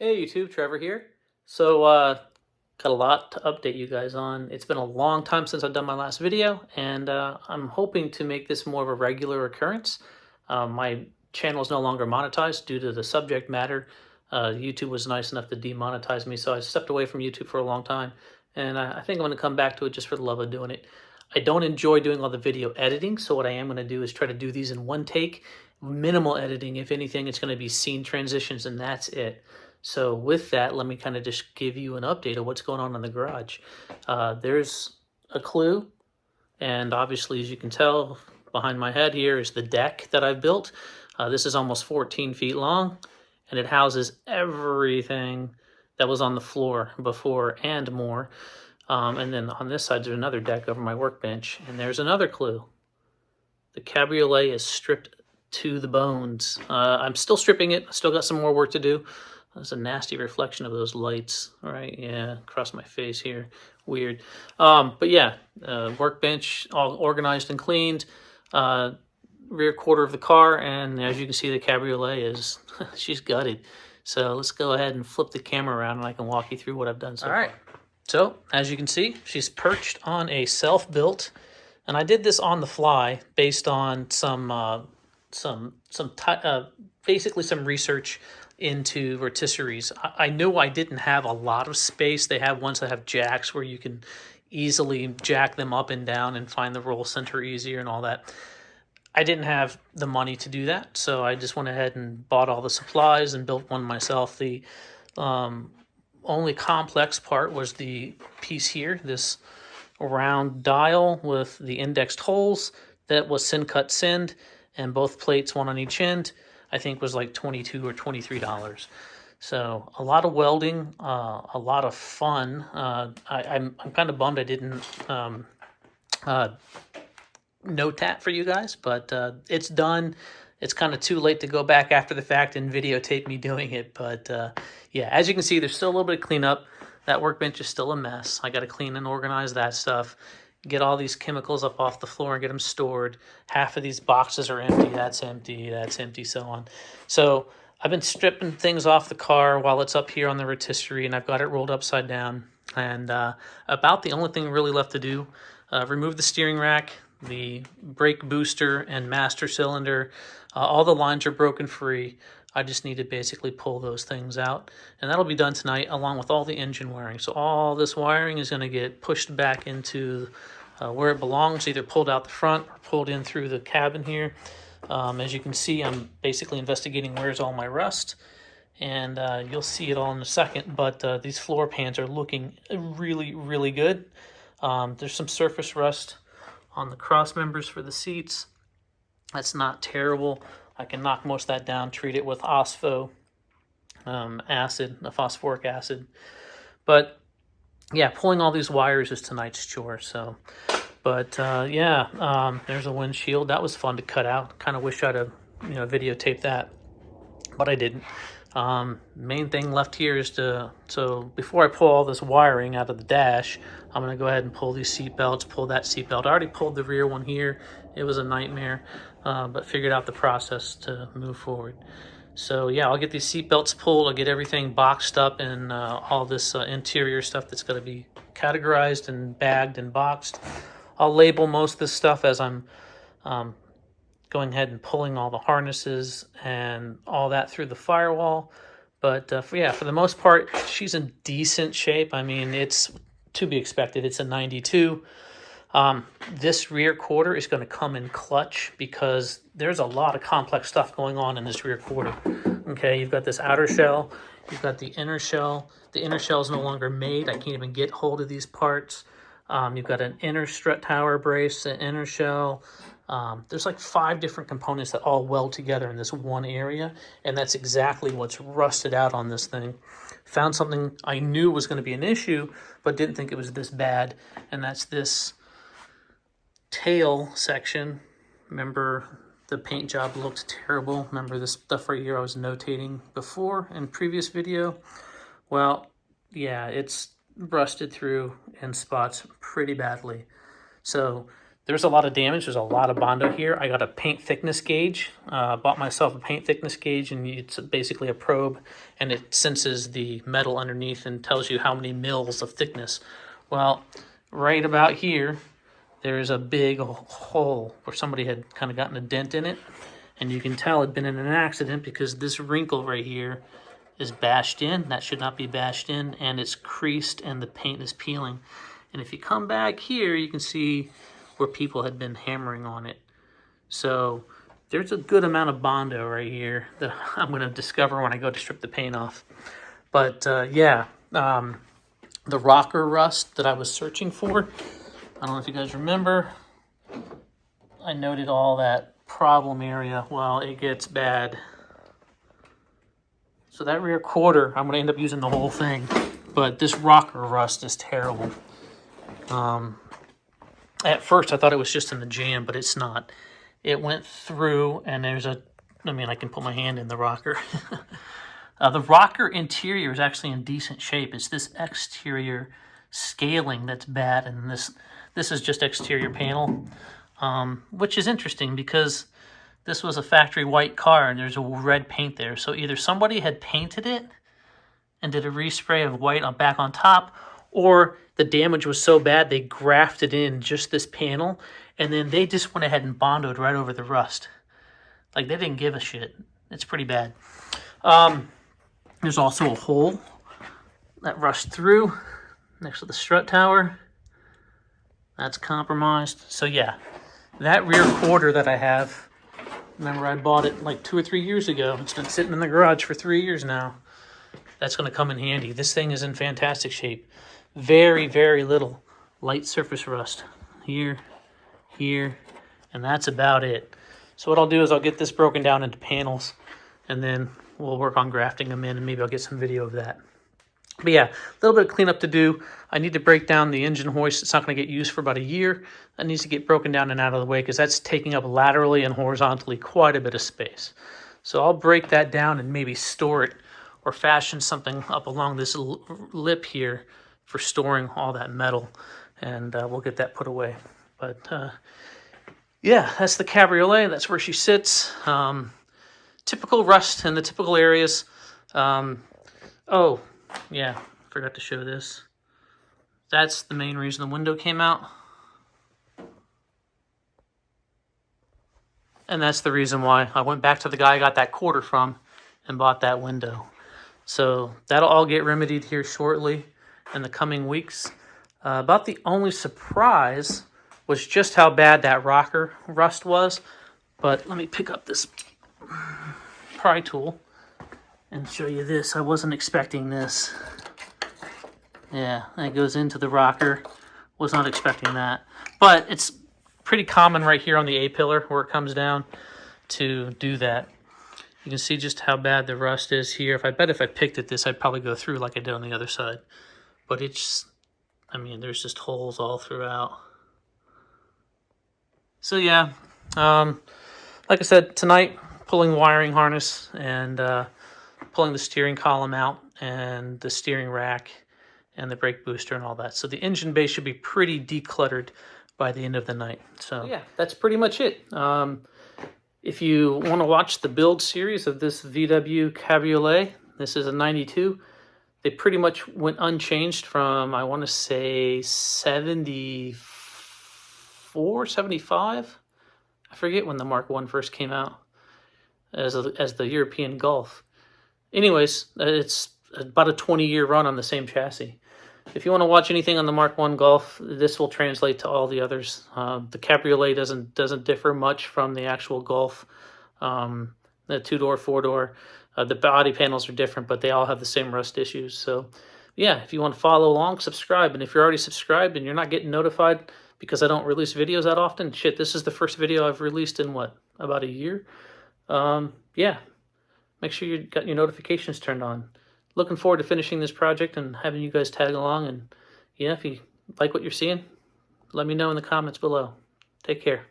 Hey YouTube, Trevor here. So, got a lot to update you guys on. It's been a long time since I've done my last video, and I'm hoping to make this more of a regular occurrence. My channel is no longer monetized due to the subject matter. YouTube was nice enough to demonetize me, so I stepped away from YouTube for a long time, and I think I'm going to come back to it just for the love of doing it. I don't enjoy doing all the video editing, so what I am going to do is try to do these in one take. Minimal editing. If anything, it's going to be scene transitions, and that's it. So with that, let me kind of just give you an update of what's going on in the garage. There's a clue, and obviously, as you can tell, behind my head here is the deck that I've built. This is almost 14 feet long, and it houses everything that was on the floor before and more. And then on this side, there's another deck over my workbench, and there's another clue. The Cabriolet is stripped to the bones. I'm still stripping it. Still got some more work to do. That's a nasty reflection of those lights. All right, yeah, across my face here. Weird. But yeah, workbench all organized and cleaned. Rear quarter of the car, and as you can see, the Cabriolet is, she's gutted. So let's go ahead and flip the camera around and I can walk you through what I've done so far. So as you can see, she's perched on a self-built, and I did this on the fly based on basically some research into rotisseries. I knew I didn't have a lot of space. They have ones that have jacks where you can easily jack them up and down and find the roll center easier and all that. I didn't have the money to do that, so I just went ahead and bought all the supplies and built one myself. The only complex part was the piece here, this round dial with the indexed holes that was Sin-Cut Sind, and both plates, one on each end, I think was like $22 or $23. So a lot of welding, a lot of fun. I'm kind of bummed I didn't note that for you guys, but it's done. It's kind of too late to go back after the fact and videotape me doing it. But yeah, as you can see, there's still a little bit of cleanup. That workbench is still a mess. I got to clean and organize that stuff. Get all these chemicals up off the floor and get them stored. Half of these boxes are empty. That's empty, so on. So I've been stripping things off the car while it's up here on the rotisserie, and I've got it rolled upside down. And about the only thing really left to do, remove the steering rack, the brake booster, and master cylinder. All the lines are broken free. I just need to basically pull those things out, and that'll be done tonight along with all the engine wiring. So all this wiring is going to get pushed back into where it belongs, either pulled out the front or pulled in through the cabin here. As you can see, I'm basically investigating where's all my rust, and you'll see it all in a second, but these floor pans are looking really, really good. There's some surface rust on the cross members for the seats. That's not terrible. I can knock most of that down, treat it with phosphoric acid. But yeah, pulling all these wires is tonight's chore. So, but yeah, there's a windshield. That was fun to cut out. Kind of wish I'd have videotaped that, but I didn't. Main thing left here is so before I pull all this wiring out of the dash, I'm going to go ahead and pull these seat belts, pull that seat belt. I already pulled the rear one here. It was a nightmare, but figured out the process to move forward. So yeah, I'll get these seat belts pulled. I'll get everything boxed up and all this interior stuff that's going to be categorized and bagged and boxed. I'll label most of this stuff as I'm going ahead and pulling all the harnesses and all that through the firewall. But for the most part, she's in decent shape. I mean, it's to be expected. It's a 92. This rear quarter is going to come in clutch because there's a lot of complex stuff going on in this rear quarter. Okay, you've got this outer shell. You've got the inner shell. The inner shell is no longer made. I can't even get hold of these parts. You've got an inner strut tower brace, an inner shell. There's like 5 different components that all weld together in this one area, and that's exactly what's rusted out on this thing. Found something I knew was going to be an issue, but didn't think it was this bad, and that's this tail section. Remember, the paint job looked terrible. Remember this stuff right here I was notating before in previous video? Well, yeah, it's rusted through in spots pretty badly. So there's a lot of damage. There's a lot of Bondo here. I got a paint thickness gauge. Bought myself a paint thickness gauge, and it's basically a probe, and it senses the metal underneath and tells you how many mils of thickness. Well, right about here, there's a big hole where somebody had kind of gotten a dent in it, and you can tell it'd been in an accident because this wrinkle right here is bashed in. That should not be bashed in, and it's creased, and the paint is peeling. And if you come back here, you can see where people had been hammering on it. So there's a good amount of Bondo right here that I'm going to discover when I go to strip the paint off. But yeah, the rocker rust that I was searching for, I don't know if you guys remember, I noted all that problem area. Well, it gets bad. So that rear quarter, I'm going to end up using the whole thing. But this rocker rust is terrible. At first, I thought it was just in the jam, but it's not. It went through, and there's a, I mean, I can put my hand in the rocker. The rocker interior is actually in decent shape. It's this exterior scaling that's bad, and this is just exterior panel, which is interesting because this was a factory white car, and there's a red paint there. So either somebody had painted it and did a respray of white back on top, or the damage was so bad they grafted in just this panel, and then they just went ahead and Bondoed right over the rust. Like, they didn't give a shit. It's pretty bad. There's also a hole that rushed through next to the strut tower. That's compromised. So yeah, that rear quarter that I have, remember I bought it like 2 or 3 years ago. It's been sitting in the garage for 3 years now. That's going to come in handy. This thing is in fantastic shape. Very, very little light surface rust here, here, and that's about it. So what I'll do is I'll get this broken down into panels, and then we'll work on grafting them in, and maybe I'll get some video of that. But yeah, a little bit of cleanup to do. I need to break down the engine hoist. It's not going to get used for about a year. That needs to get broken down and out of the way because that's taking up laterally and horizontally quite a bit of space. So I'll break that down and maybe store it or fashion something up along this lip here for storing all that metal, and we'll get that put away. But yeah, that's the Cabriolet. That's where she sits. Typical rust in the typical areas. Oh, yeah, forgot to show this. That's the main reason the window came out. And that's the reason why I went back to the guy I got that quarter from and bought that window. So that'll all get remedied here shortly in the coming weeks. About the only surprise was just how bad that rocker rust was. But let me pick up this pry tool and show you this. I wasn't expecting this. Yeah, that goes into the rocker. Was not expecting that. But it's pretty common right here on the A-pillar where it comes down to do that. You can see just how bad the rust is here. I bet if I picked at this, I'd probably go through like I did on the other side. But it's, I mean, there's just holes all throughout. So yeah, like I said, tonight, pulling wiring harness and pulling the steering column out and the steering rack and the brake booster and all that. So the engine bay should be pretty decluttered by the end of the night. So yeah, that's pretty much it. If you want to watch the build series of this VW Cabriolet, this is a 92. They pretty much went unchanged from, I want to say, 74, 75. I forget when the Mark I first came out as the European Golf. Anyways, it's about a 20-year run on the same chassis. If you want to watch anything on the Mark I Golf, this will translate to all the others. The Cabriolet doesn't differ much from the actual Golf. The two-door, four-door. The body panels are different, but they all have the same rust issues. So, yeah, if you want to follow along, subscribe. And if you're already subscribed and you're not getting notified because I don't release videos that often, shit, this is the first video I've released in, what, about a year? Yeah, make sure you got your notifications turned on. Looking forward to finishing this project and having you guys tag along. And yeah, if you like what you're seeing, let me know in the comments below. Take care.